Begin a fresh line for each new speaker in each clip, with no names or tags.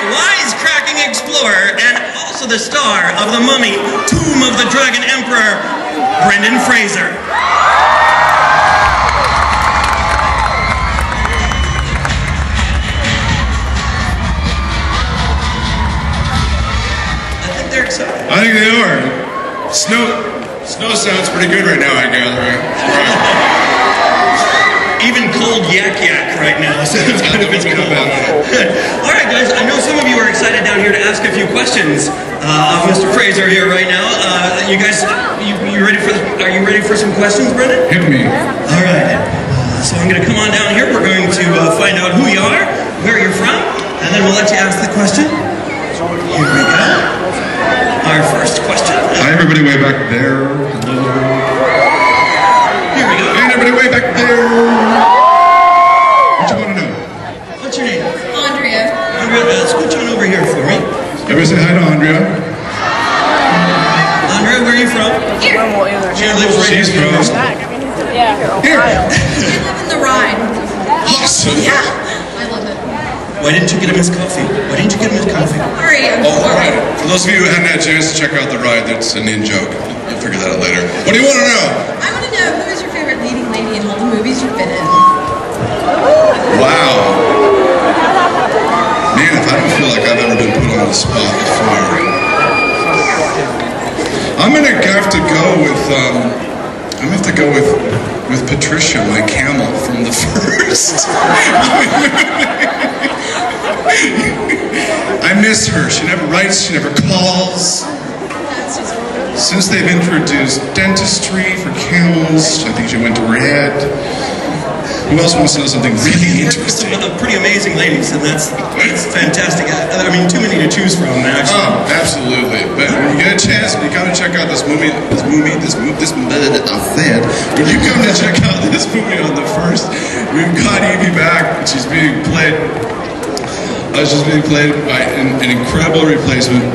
wisecracking explorer, and also the star of The Mummy, Tomb of the Dragon Emperor, Brendan Fraser. I think they're excited.
I think they are. Snow sounds pretty good right now, I gather. Right.
Even cold yak right now, so it's kind of cool. All right, guys, I know some of you are excited down here to ask a few questions of Mr. Fraser here right now. You guys, you ready for? Are you ready for some questions, Brendan?
Hit me.
All right. So I'm going to come on down here. We're going to find out who you are, where you're from, and then we'll let you ask the question. Here we go. Our first question.
Hi, everybody way back there. Hello.
Here we go.
Hey, everybody way back there. What you want to know?
What's your name?
Andrea.
Andrea, scooch on over here for me.
Everybody say hi to Andrea.
Andrea, where are you from?
Here.
She lives right
She's
here.
from
Yeah.
here.
I live in the Rhine.
Awesome.
Yeah. I love it.
Why didn't you get him his coffee? Why didn't you get him his coffee?
Sorry, I'm
Oh, all
sorry.
right. For those of you who hadn't had a chance to check out the ride, that's an in-joke. You'll figure that out later. What do you want to know?
I want to know who is your favorite leading lady in all the movies you've been in?
Wow. Man, if I don't feel like I've ever been put on the spot before. I'm gonna have to go with with Patricia, my camel from the first. I miss her. She never writes, she never calls. Since they've introduced dentistry for camels, I think she went to red. Who else wants to know something really interesting?
Some pretty amazing ladies, and that's fantastic. I mean, too many to choose from, actually.
Oh, absolutely. But when you get a chance, when you come to check out this movie, I said, when you come to check out this movie on the first, we've got Evie back. She's being played by an incredible replacement.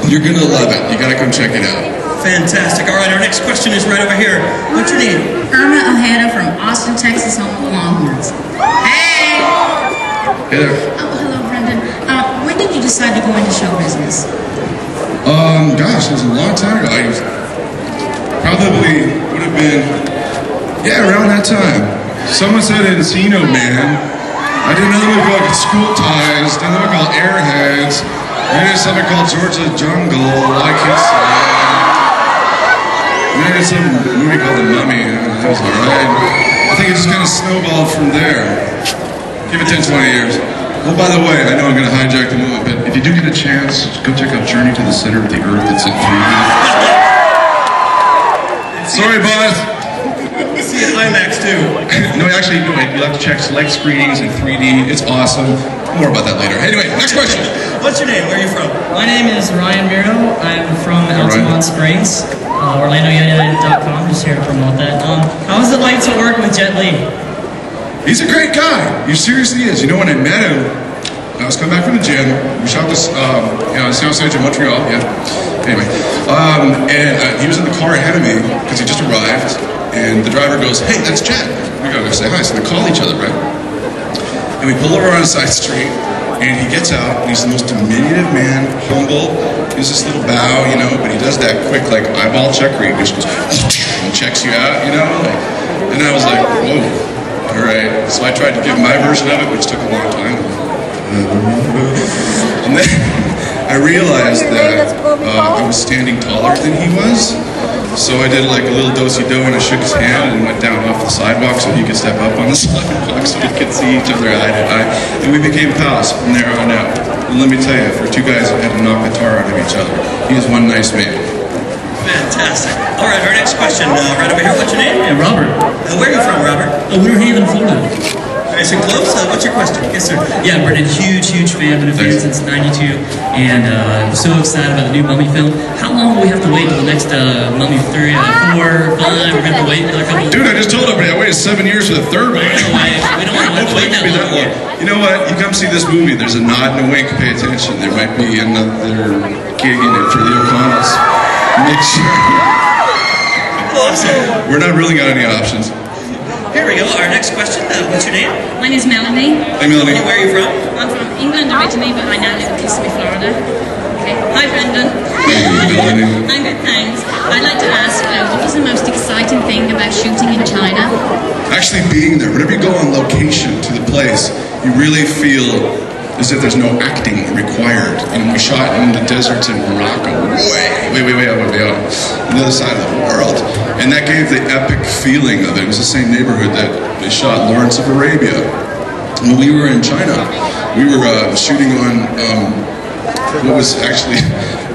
You're gonna love it. You gotta come check it out.
Fantastic. All right, our next question is right over here. What's your name?
Irma Ojeda from Austin, Texas, home of the Longhorns. Hey!
Hey there.
Oh, hello, Brendan. When did you decide to go into show business?
Gosh, it was a long time ago. I probably would have been, yeah, around that time. Someone said Encino Man. I did another movie called School Ties, another one called Airheads. I did something called Georgia Jungle, I Can Say. And I did some movie called The Mummy, and that was alright. I think it just kind of snowballed from there. Give it 10, 20 years. Oh, by the way, I know I'm going to hijack the movie, but if you do get a chance, go check out Journey to the Center of the Earth. It's in 3D. Sorry, boss.
See it IMAX, too.
No, actually, no, you'll have to check select screenings in 3D. It's awesome. More about that later. Anyway, next question.
What's your name? Where are you from?
My name is Ryan Miro. I'm from Altamont Springs. OrlandoUnited.com. Just here to promote that. How was it like to work with Jet Li?
He's a great guy. He seriously is. You know, when I met him, I was coming back from the gym. We shot this, soundstage in Montreal. Yeah. Anyway, and he was in the car ahead of me because he just arrived. And the driver goes, "Hey, that's Jet." We go say hi. So we call each other, right? And we pull over on a side street. And he gets out, and he's the most diminutive man, humble. He has this little bow, you know, but he does that quick, like, eyeball check where he just goes, and checks you out, you know? And I was like, whoa, all right. So I tried to give my version of it, which took a long time. And then I realized that I was standing taller than he was. So I did like a little do-si-do and I shook his hand and went down off the sidewalk so he could step up on the sidewalk so we could see each other eye to eye. And we became pals from there on out. And let me tell you, for two guys that had to knock the tar out of each other, he is one nice man.
Fantastic. All right, our next question, right over here. What's your name?
Yeah, Robert.
Where are you from, Robert?
Winter Haven, Florida.
Nice and close. What's your question? Yes, sir.
Yeah, Brendan, huge fan. Been a fan since '92, and I'm so excited about the new Mummy film. How long will we have to wait until the next Mummy 3, 4, 5? We're gonna have to wait another couple.
Dude, I just told everybody I waited 7 years for the third one.
We don't want to wait that long.
You know what? You come see this movie. There's a nod and a wink. Pay attention. There might be another gig in it for the O'Connells. Make sure.
Awesome.
We're not ruling out any options.
Here we go. Our next question. What's your name?
My name is Melanie.
Hey, Melanie.
Where are you from?
I'm from England originally, but I now live in Kissimmee, Florida. Okay. Hi, Brendan. I'm good, thanks. I'd like to ask, what was the most exciting thing about shooting in China?
Actually being there. Whenever you go on location to the place, you really feel as if there's no acting required. And we shot in the deserts in Morocco, way out on the other side of the world. And that gave the epic feeling of it. It was the same neighborhood that they shot Lawrence of Arabia. When we were in China, we were shooting on what was actually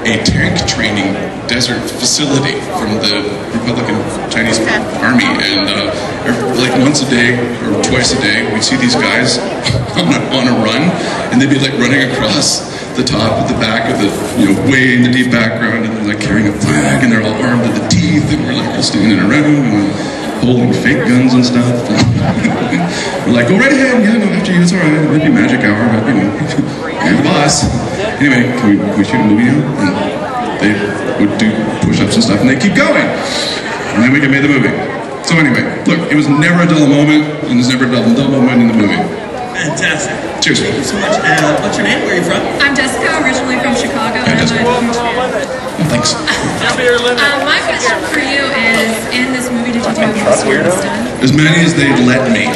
a tank training desert facility from the Republican Chinese Army, and like once a day or twice a day, we'd see these guys on a run, and they'd be like running across the top of the back of the, way in the deep background, and they're like carrying a flag, and they're all armed to the teeth, and we're like all standing around and holding fake guns and stuff. We're like, go right ahead, yeah, no, after you, it's all right. It might be magic hour, but you're the boss. Anyway, can we shoot a movie now? And they would do push-ups and stuff, and they keep going. And then we made the movie. So anyway, look, it was never a dull moment, and there's never a dull moment in the movie.
Fantastic.
Cheers.
Thank you so much. What's your name? Where are you from?
I'm Jessica, originally from Chicago, and I'm a huge fan.
Oh, thanks.
My question for you is, in this movie, did you do any swearing stuff?
As many as they'd let me.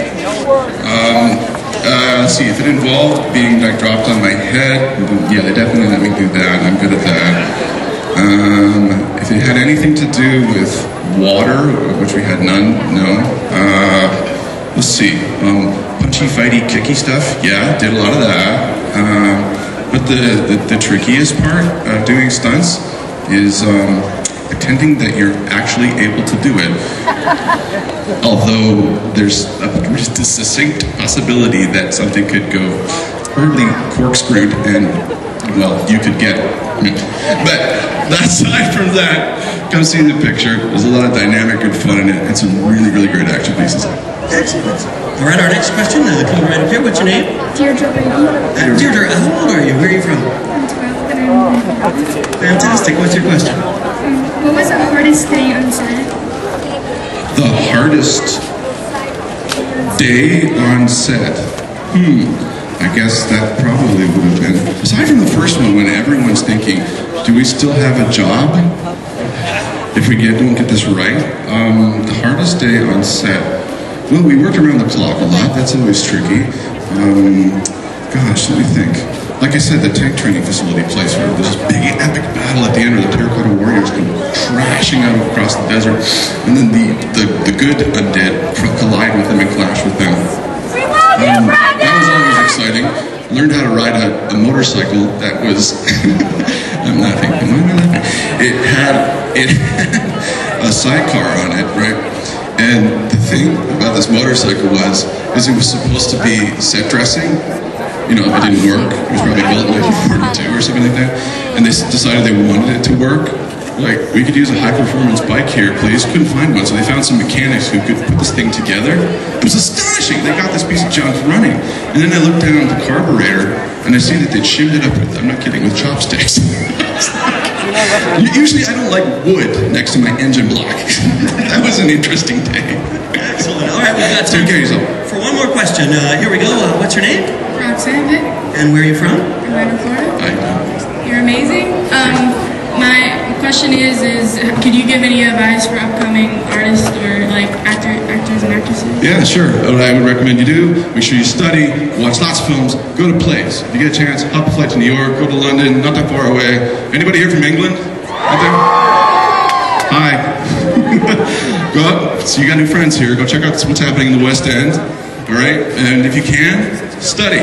Let's see, if it involved being like dropped on my head, yeah, they definitely let me do that. I'm good at that. If it had anything to do with water, which we had none, no. Let's see, punchy, fighty, kicky stuff, yeah, did a lot of that. But the trickiest part of doing stunts is pretending that you're actually able to do it. Although there's a distinct possibility that something could go horribly corkscrewed and, well, you could get. But aside from that, come see the picture. There's a lot of dynamic and fun in it, and some really, really great action pieces.
Excellent. All right, our next question, come right up here. What's your name?
Deirdre Brady.
Deirdre, how old are you? Where are you from?
I'm 12 and I'm
Fantastic. What's your question?
What was the hardest day on set?
The hardest day on set? I guess that probably would have been, aside from the first one when everyone's thinking, do we still have a job if we don't get this right? The hardest day on set, well, we worked around the clock a lot. That's always tricky. Gosh, let me think. Like I said, the tank training facility place where there's this big epic battle at the end where the terracotta warriors come crashing out across the desert, and then the good undead collide with them and clash with them. That was always exciting. Learned how to ride a motorcycle that was I'm laughing. Why am I laughing? It had a sidecar on it, right? And the thing about this motorcycle is it was supposed to be set dressing. It didn't work. It was probably built in 1942 or something like that. And they decided they wanted it to work. Like, we could use a high-performance bike here, please. Couldn't find one, so they found some mechanics who could put this thing together. It was astonishing. They got this piece of junk running. And then I looked down at the carburetor, and I see that they'd shimmed it up with, I'm not kidding, with chopsticks. Usually I don't like wood next to my engine block. That was an interesting day.
Excellent. All right, we've got time for one more question. Here we go. What's your name?
Roxanne.
And where are you from?
I'm from Florida.
I
You're amazing. My question is could you give any advice for upcoming artists or like actors and actresses?
Yeah, sure. What I would recommend you do, make sure you study, watch lots of films, go to plays. If you get a chance, hop a flight to New York, go to London, not that far away. Anybody here from England? Out there? Hi. Go up, so you got new friends here, go check out what's happening in the West End, all right? And if you can, study.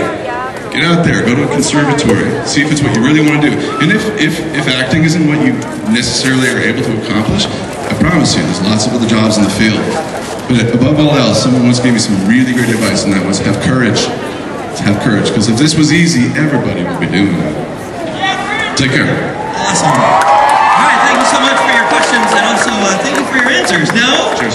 Get out there, go to a conservatory, see if it's what you really want to do. And if acting isn't what you necessarily are able to accomplish, I promise you there's lots of other jobs in the field. But above all else, someone once gave me some really great advice, and that was have courage. Have courage, because if this was easy, everybody would be doing it. Take care.
Awesome. All right, thank you so much for your questions, and also thank you for your answers. Now, cheers.